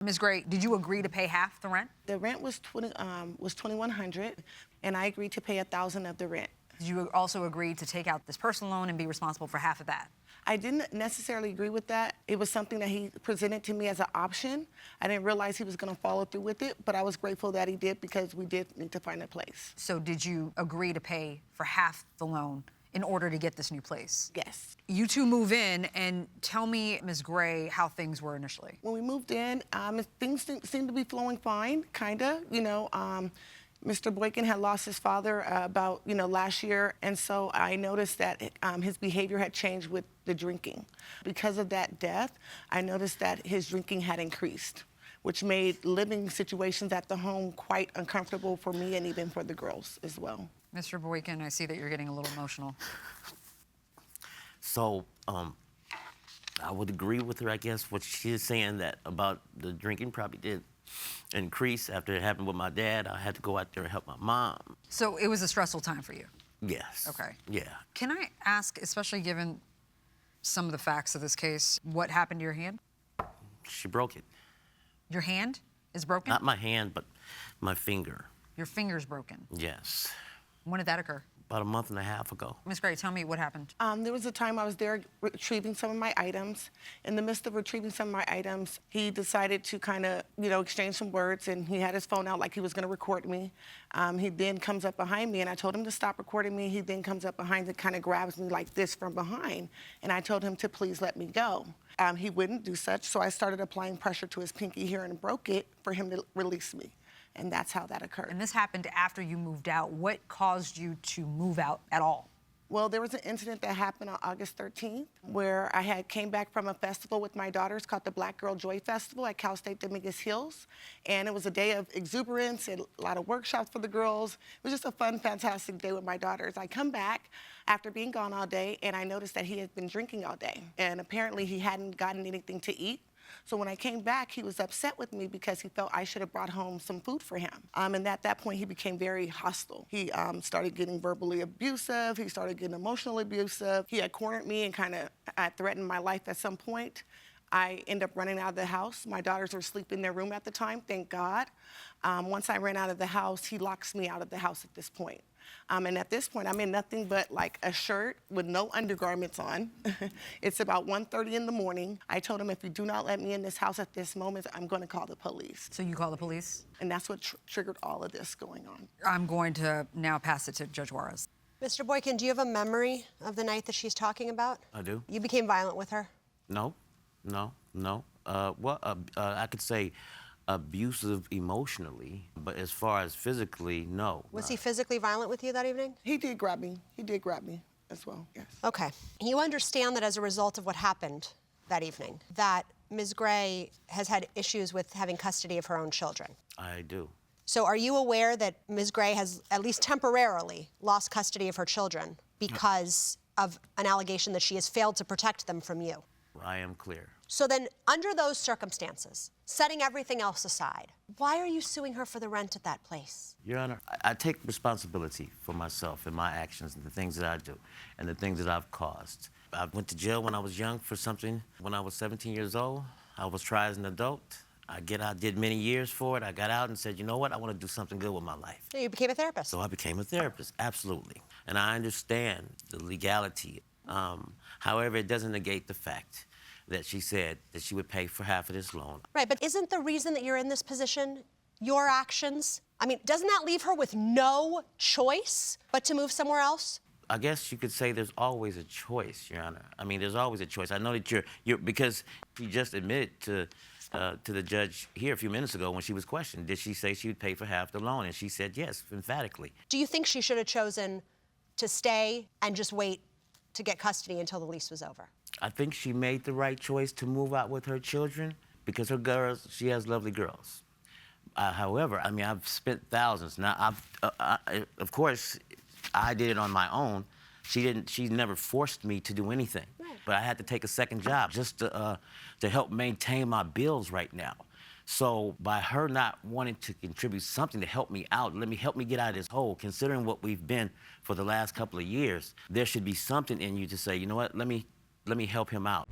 Ms. Gray, did you agree to pay half the rent? The rent was $2,100, and I agreed to pay $1,000 of the rent. Did you also agree to take out this personal loan and be responsible for half of that? I didn't necessarily agree with that. It was something that he presented to me as an option. I didn't realize he was going to follow through with it, but I was grateful that he did because we did need to find a place. So did you agree to pay for half the loan in order to get this new place? Yes. You two move in, and tell me, Ms. Gray, how things were initially. When we moved in, things seemed to be flowing fine, kind of. Mr. Boykin had lost his father about, last year, and so I noticed that his behavior had changed with the drinking. Because of that death, I noticed that his drinking had increased, which made living situations at the home quite uncomfortable for me and even for the girls as well. Mr. Boykin, I see that you're getting a little emotional. So, I would agree with her, I guess, what she's saying that about the drinking probably did increase after it happened with my dad. I had to go out there and help my mom. So it was a stressful time for you? Yes. Okay. Yeah. Can I ask, especially given some of the facts of this case, what happened to your hand? She broke it. Your hand is broken? Not my hand, but my finger. Your finger's broken? Yes. When did that occur? About a month and a half ago. Ms. Gray, tell me what happened. There was a time I was there retrieving some of my items. In the midst of retrieving some of my items, he decided to kind of, exchange some words, and he had his phone out like he was going to record me. He then comes up behind me, and I told him to stop recording me. He then comes up behind and kind of grabs me like this from behind, and I told him to please let me go. He wouldn't do such, so I started applying pressure to his pinky here and broke it for him to release me. And that's how that occurred. And this happened after you moved out. What caused you to move out at all? Well, there was an incident that happened on August 13th where I came back from a festival with my daughters called the Black Girl Joy Festival at Cal State Dominguez Hills. And it was a day of exuberance and a lot of workshops for the girls. It was just a fun, fantastic day with my daughters. I come back after being gone all day, and I noticed that he had been drinking all day. And apparently he hadn't gotten anything to eat. So when I came back, he was upset with me because he felt I should have brought home some food for him. And at that point, he became very hostile. He started getting verbally abusive. He started getting emotionally abusive. He had cornered me and kind of threatened my life at some point. I ended up running out of the house. My daughters were asleep in their room at the time, thank God. Once I ran out of the house, he locks me out of the house at this point. And at this point, I'm in nothing but like a shirt with no undergarments on. It's about 1:30 in the morning. I told him, if you do not let me in this house at this moment, I'm going to call the police. So you call the police? And that's what triggered all of this going on. I'm going to now pass it to Judge Juarez. Mr. Boykin, do you have a memory of the night that she's talking about? I do. You became violent with her? No. I could say abusive emotionally, but as far as physically, no. Was he physically violent with you that evening? He did grab me. He did grab me as well, yes. Okay. You understand that as a result of what happened that evening, that Ms. Gray has had issues with having custody of her own children? I do. So are you aware that Ms. Gray has, at least temporarily, lost custody of her children because of an allegation that she has failed to protect them from you? I am clear. So then, under those circumstances, setting everything else aside, why are you suing her for the rent at that place? Your Honor, I take responsibility for myself and my actions and the things that I do and the things that I've caused. I went to jail when I was young for something. When I was 17 years old, I was tried as an adult. I did many years for it. I got out and said, you know what, I want to do something good with my life. So you became a therapist. So I became a therapist, absolutely. And I understand the legality. However, it doesn't negate the fact that she said that she would pay for half of this loan. Right, but isn't the reason that you're in this position your actions? I mean, doesn't that leave her with no choice but to move somewhere else? I guess you could say there's always a choice, Your Honor. I mean, there's always a choice. I know that you're because she just admitted to the judge here a few minutes ago when she was questioned, did she say she would pay for half the loan? And she said yes, emphatically. Do you think she should have chosen to stay and just wait to get custody until the lease was over? I think she made the right choice to move out with her children because her girls, she has lovely girls. However, I mean, I've spent thousands. Now, of course, I did it on my own. She never forced me to do anything. Right. But I had to take a second job just to help maintain my bills right now. So by her not wanting to contribute something to help me out, help me get out of this hole, considering what we've been for the last couple of years, there should be something in you to say, you know what, let me help him out.